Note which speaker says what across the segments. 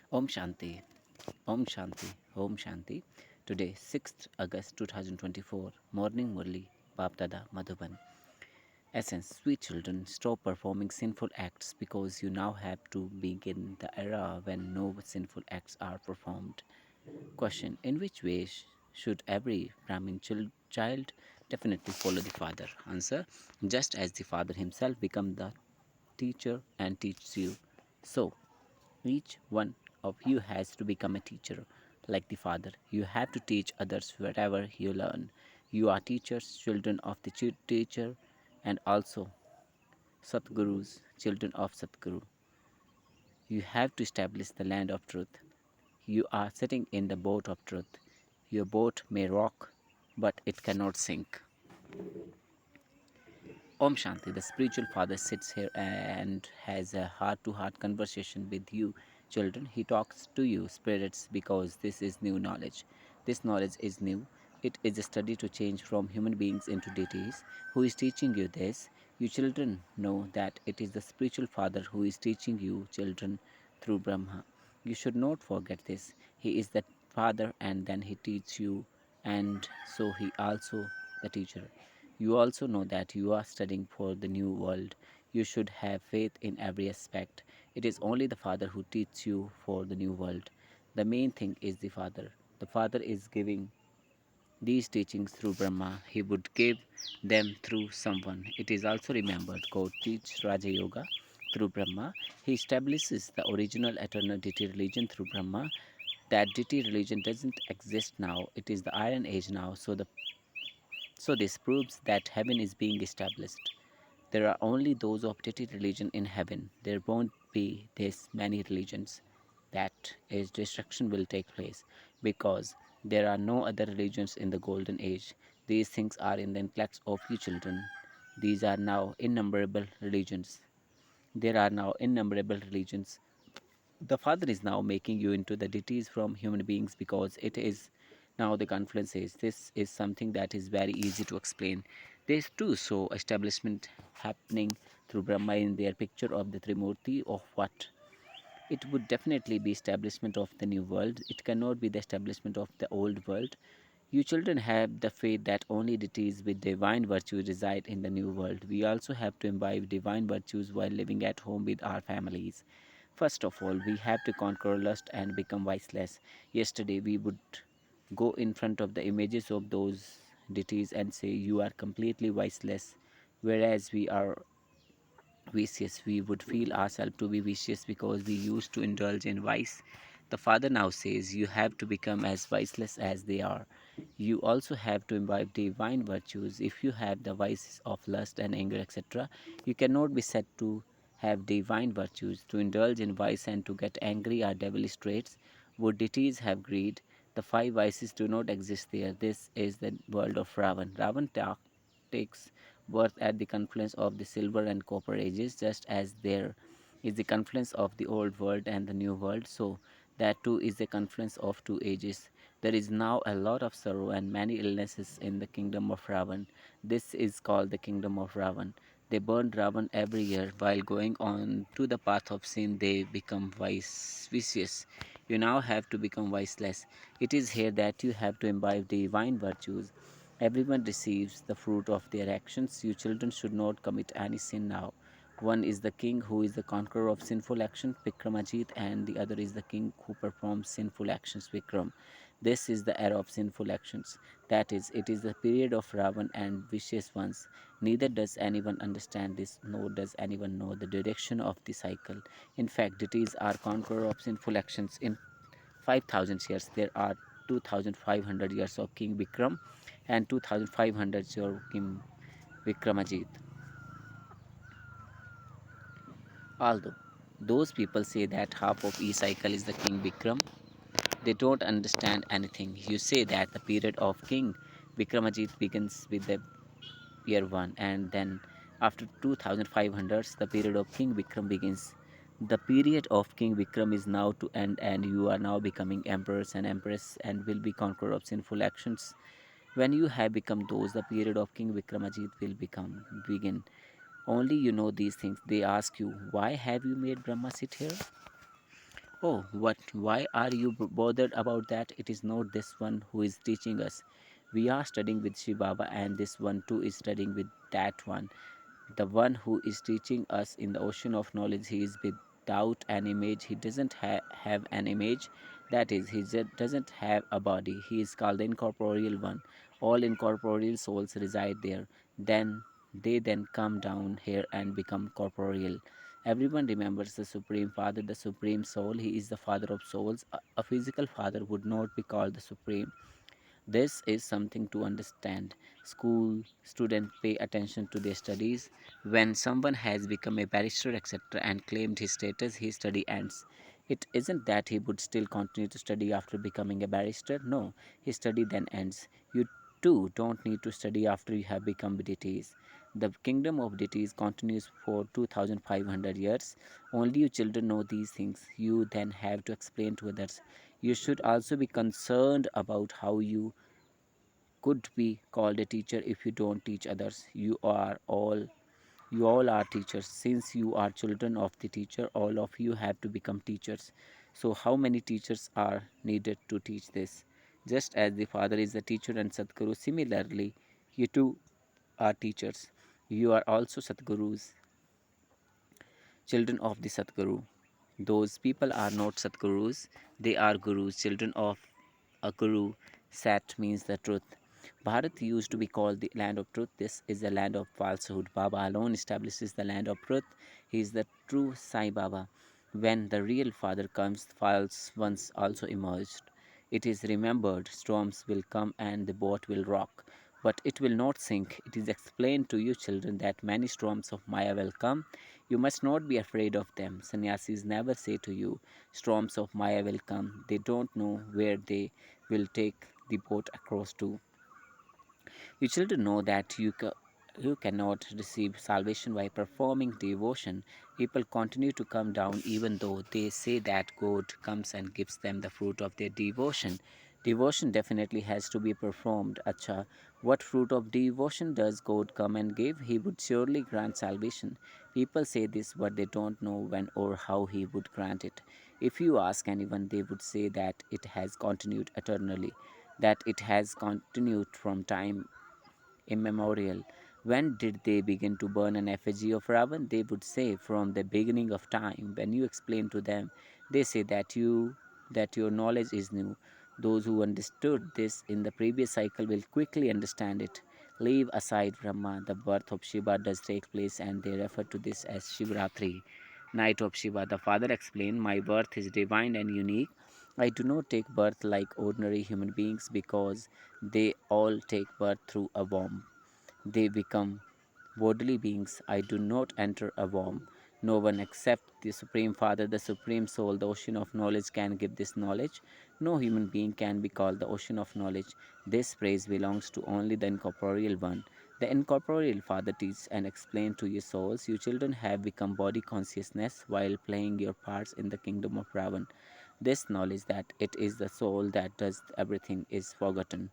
Speaker 1: Om Shanti, Om Shanti, Om Shanti. Today, 6th August 2024, Morning Murli, Bapdada, Madhuban. Essence, sweet children, stop performing sinful acts because you now have to begin the era when no sinful acts are performed. Question: in which way should every Brahmin child definitely follow the father? Answer: just as the father himself become the teacher and teaches you, so each one of you has to become a teacher. Like the father, you have to teach others whatever you learn. You are teachers, children of the teacher, and also Satgurus, children of Satguru. You have to establish the land of truth. You are sitting in the boat of truth. Your boat may rock, but it cannot sink. Om Shanti, the spiritual father sits here and has a heart to heart conversation with you, children. He talks to you, spirits, because this is new knowledge. This knowledge is new. It is a study to change from human beings into deities. Who is teaching you this? You children know that it is the spiritual father who is teaching you, children, through Brahma. You should not forget this. He is the father and then he teaches you, and so he also the teacher. You also know that you are studying for the new world. You should have faith in every aspect. It is only the Father who teaches you for the new world. The main thing is the Father. The Father is giving these teachings through Brahma. He would give them through someone. It is also remembered God teaches Raja Yoga through Brahma. He establishes the original eternal deity religion through Brahma. That deity religion doesn't exist now. It is the Iron Age now. So this proves that heaven is being established. There are only those of deity religion in heaven. There won't be this many religions. That is, destruction will take place because there are no other religions in the golden age. These things are in the intellects of you children. These are now innumerable religions. There are now innumerable religions. The Father is now making you into the deities from human beings because it is now the confluence is. This is something that is very easy to explain. There's too so establishment happening through Brahma in their picture of the Trimurti of what it would definitely be establishment of the new world. It cannot be the establishment of the old world. You children have the faith that only deities with divine virtues reside in the new world. We also have to imbibe divine virtues while living at home with our families. First of all, we have to conquer lust and become viceless. Yesterday, we would go in front of the images of those deities and say, "You are completely viceless," whereas we are vicious. We would feel ourselves to be vicious because we used to indulge in vice. The Father now says you have to become as viceless as they are. You also have to imbibe divine virtues. If you have the vices of lust and anger, etc., you cannot be said to have divine virtues. To indulge in vice and to get angry are devilish traits. Would deities have greed? The five vices do not exist there. This is the world of Ravan. Takes birth at the confluence of the silver and copper ages, just as there is the confluence of the old world and the new world, so that too is the confluence of two ages. There is now a lot of sorrow and many illnesses in the kingdom of Ravan. This is called the kingdom of Ravan. They burn Ravan every year. While going on to the path of sin, they become vicious. You now have to become viceless. It is here that you have to imbibe divine virtues. Everyone receives the fruit of their actions. You children should not commit any sin now. One is the king who is the conqueror of sinful actions, Vikramajit, and the other is the king who performs sinful actions, Vikram. This is the era of sinful actions. That is, it is the period of Ravan and vicious ones. Neither does anyone understand this, nor does anyone know the direction of the cycle. In fact, deities are conqueror of sinful actions. In 5,000 years, there are 2,500 years of King Vikram and 2,500 years of King Vikramajit. Although those people say that half of each cycle is the King Vikram, they don't understand anything. You say that the period of King Vikramajit begins with the year 1, and then after 2500 the period of King Vikram begins. The period of King Vikram is now to end, and you are now becoming emperors and empress and will be conqueror of sinful actions. When you have become those, the period of King Vikramajit will begin. Only you know these things. They ask you, why have you made Brahma sit here? Oh, what? Why are you bothered about that? It is not this one who is teaching us. We are studying with Shiva Baba, and this one too is studying with that one. The one who is teaching us in the ocean of knowledge, he is without an image. He doesn't have an image. That is, he doesn't have a body. He is called the incorporeal one. All incorporeal souls reside there. Then they come down here and become corporeal. Everyone remembers the Supreme Father, the Supreme Soul. He is the Father of souls. A physical father would not be called the Supreme. This is something to understand. School students pay attention to their studies. When someone has become a barrister, etc., and claimed his status, his study ends. It isn't that he would still continue to study after becoming a barrister. No, his study then ends. You too don't need to study after you have become deities. The kingdom of deities continues for 2500 years. Only you children know these things. You then have to explain to others. You should also be concerned about how could be called a teacher if you don't teach others. You all are teachers. Since you are children of the teacher, all of you have to become teachers. So how many teachers are needed to teach this? Just as the father is a teacher and Sadhguru, similarly you too are teachers. You are also Sadhgurus, children of the Sadguru. Those people are not Sadgurus, they are Gurus, children of a Guru. Sat means the truth. Bharat used to be called the land of truth. This is the land of falsehood. Baba alone establishes the land of truth. He is the true Sai Baba. When the real Father comes, false ones also emerged. It is remembered storms will come and the boat will rock, but it will not sink. It is explained to you, children, that many storms of Maya will come. You must not be afraid of them. Sannyasis never say to you, storms of Maya will come. They don't know where they will take the boat across to. You children know that you cannot receive salvation by performing devotion. People continue to come down even though they say that God comes and gives them the fruit of their devotion. Devotion definitely has to be performed. Acha, what fruit of devotion does God come and give? He would surely grant salvation. People say this, but they don't know when or how He would grant it. If you ask anyone, they would say that it has continued eternally, that it has continued from time immemorial. When did they begin to burn an effigy of Ravan? They would say from the beginning of time. When you explain to them, they say that your knowledge is new. Those who understood this in the previous cycle will quickly understand it. Leave aside Brahma, the birth of Shiva does take place, and they refer to this as Shivratri, night of Shiva. The father explained, my birth is divine and unique. I do not take birth like ordinary human beings because they all take birth through a womb. They become bodily beings. I do not enter a womb. No one except the Supreme Father, the Supreme Soul, the ocean of knowledge can give this knowledge. No human being can be called the ocean of knowledge. This praise belongs to only the incorporeal one. The incorporeal Father teaches and explains to your souls. You children have become body consciousness while playing your parts in the kingdom of Ravan. This knowledge that it is the soul that does everything is forgotten.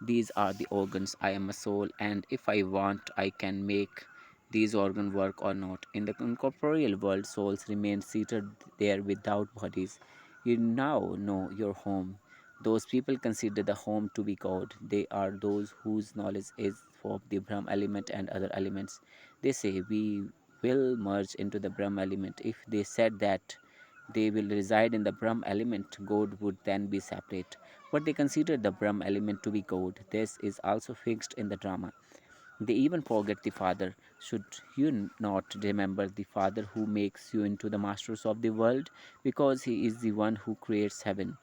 Speaker 1: These are the organs. I am a soul, and if I want, I can make these organs work or not. In the incorporeal world, souls remain seated there without bodies. You now know your home. Those people consider the home to be God. They are those whose knowledge is of the Brahm element and other elements. They say we will merge into the Brahm element. If they said that they will reside in the Brahm element, God would then be separate. But they consider the Brahm element to be God. This is also fixed in the drama. They even forget the Father. Should you not remember the Father who makes you into the masters of the world? Because He is the one who creates heaven.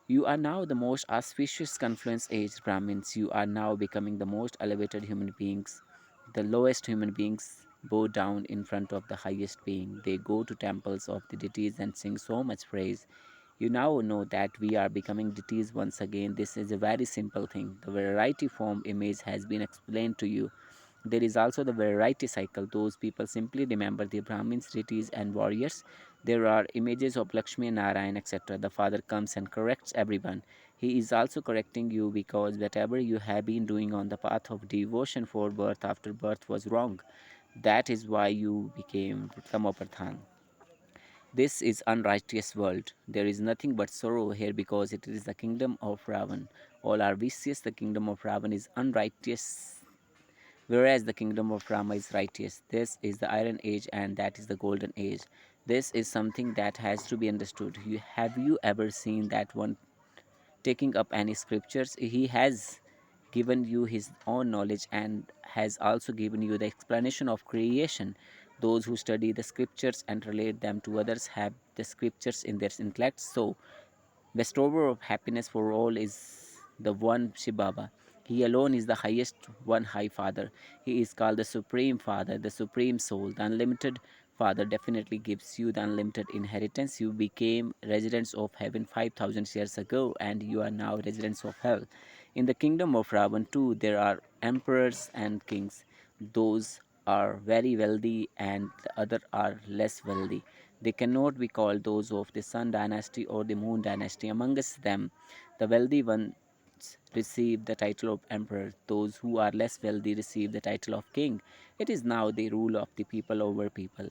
Speaker 1: You are now the most auspicious confluence age Brahmins. You are now becoming the most elevated human beings. The lowest human beings bow down in front of the highest being. They go to temples of the deities and sing so much praise. You now know that we are becoming deities once again. This is a very simple thing. The variety form image has been explained to you. There is also the variety cycle. Those people simply remember the Brahmins, deities, and warriors. There are images of Lakshmi, Narayan, etc. The Father comes and corrects everyone. He is also correcting you because whatever you have been doing on the path of devotion for birth after birth was wrong. That is why you became Tamopradhan. This is unrighteous world. There is nothing but sorrow here because it is the kingdom of Ravan. All are vicious. The kingdom of Ravan is unrighteous, whereas the kingdom of Rama is righteous. This is the Iron Age, and that is the Golden Age. This is something that has to be understood. Have you ever seen that one taking up any scriptures? He has given you his own knowledge and has also given you the explanation of creation. Those who study the scriptures and relate them to others have the scriptures in their intellect. So bestower of happiness for all is the one Shibaba. He alone is the highest one, High Father. He is called the Supreme Father, the Supreme Soul. The Unlimited Father definitely gives you the unlimited inheritance. You became residents of heaven 5,000 years ago, and you are now residents of hell. In the kingdom of Ravan too, there are emperors and kings. Those are very wealthy, and the other are less wealthy. They cannot be called those of the Sun dynasty or the Moon dynasty. Amongst them, the wealthy ones receive the title of emperor. Those who are less wealthy receive the title of king. It is now the rule of the people over people.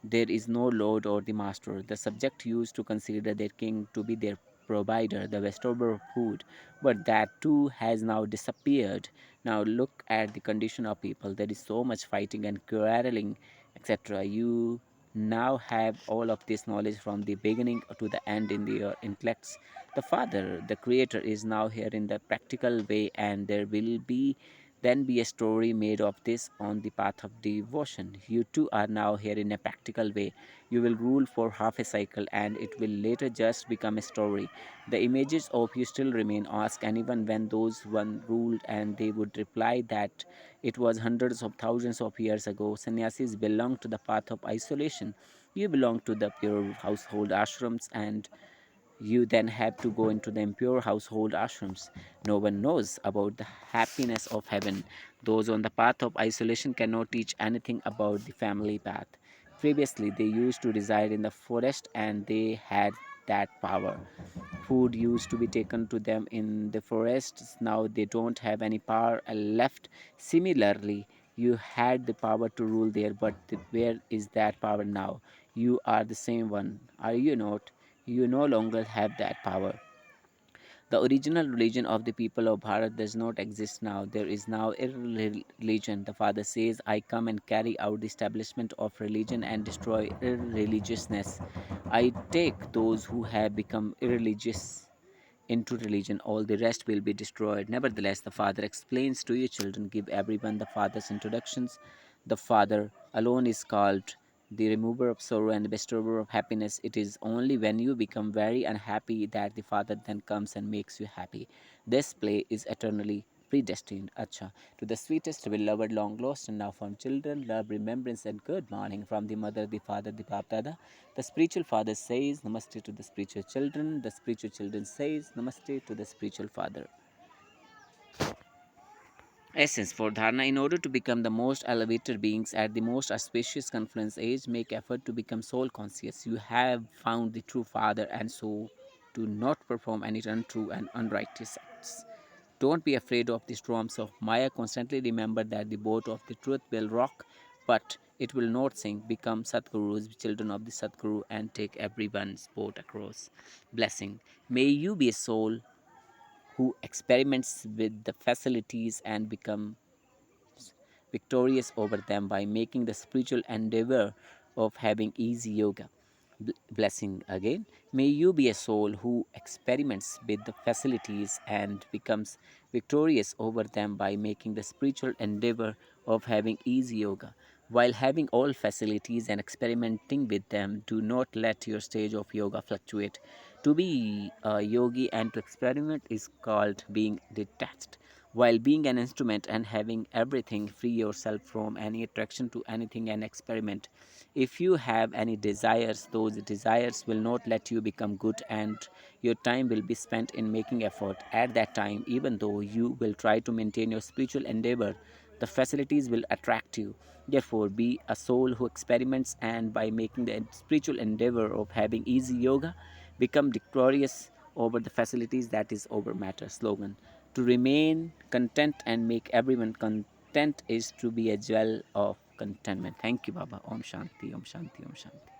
Speaker 1: There is no lord or the master. The subject used to consider their king to be their provider, the bestower of food, but that too has now disappeared. Now look at the condition of people. There is so much fighting and quarreling, etc. You now have all of this knowledge from the beginning to the end in your intellects. The Father, the Creator, is now here in the practical way, and there will be then be a story made of this on the path of devotion. You too are now here in a practical way. You will rule for half a cycle, and it will later just become a story. The images of you still remain. Ask anyone when those one ruled, and they would reply that it was hundreds of thousands of years ago. Sannyasis belong to the path of isolation. You belong to the pure household ashrams, and you then have to go into the impure household ashrams. No one knows about the happiness of heaven. Those on the path of isolation cannot teach anything about the family path. Previously, they used to reside in the forest and they had that power. Food used to be taken to them in the forests. Now they don't have any power left. Similarly, you had the power to rule there, but where is that power now? You are the same one, are you not? You no longer have that power. The original religion of the people of Bharat does not exist now. There is now a religion. The Father says, I come and carry out the establishment of religion and destroy irreligiousness. I take those who have become irreligious into religion, all the rest will be destroyed. Nevertheless, the Father explains to your children, give everyone the Father's introductions. The Father alone is called the remover of sorrow and the bestower of happiness. It is only when you become very unhappy that the Father then comes and makes you happy. This play is eternally predestined. Acha. To the sweetest, beloved, long lost, and now found children, love, remembrance, and good morning from the mother, the father, the Bap Dada. The spiritual father says Namaste to the spiritual children. The spiritual children says Namaste to the spiritual father. Essence for dharana: in order to become the most elevated beings at the most auspicious confluence age, make effort to become soul conscious. You have found the true Father, and so do not perform any untrue and unrighteous acts. Don't be afraid of the storms of Maya. Constantly remember that the boat of the truth will rock, but it will not sink. Become Satguru's children of the Satguru and take everyone's boat across. Blessing. May you be a soul who experiments with the facilities and become victorious over them by making the spiritual endeavor of having easy yoga. Blessing again. May you be a soul who experiments with the facilities and becomes victorious over them by making the spiritual endeavor of having easy yoga. While having all facilities and experimenting with them, do not let your stage of yoga fluctuate. To be a yogi and to experiment is called being detached. While being an instrument and having everything, free yourself from any attraction to anything and experiment. If you have any desires, those desires will not let you become good, and your time will be spent in making effort. At that time, even though you will try to maintain your spiritual endeavor, the facilities will attract you. Therefore, be a soul who experiments, and by making the spiritual endeavor of having easy yoga, become victorious over the facilities, that is over matter. Slogan: to remain content and make everyone content is to be a jewel of contentment. Thank you, Baba. Om Shanti, Om Shanti, Om Shanti.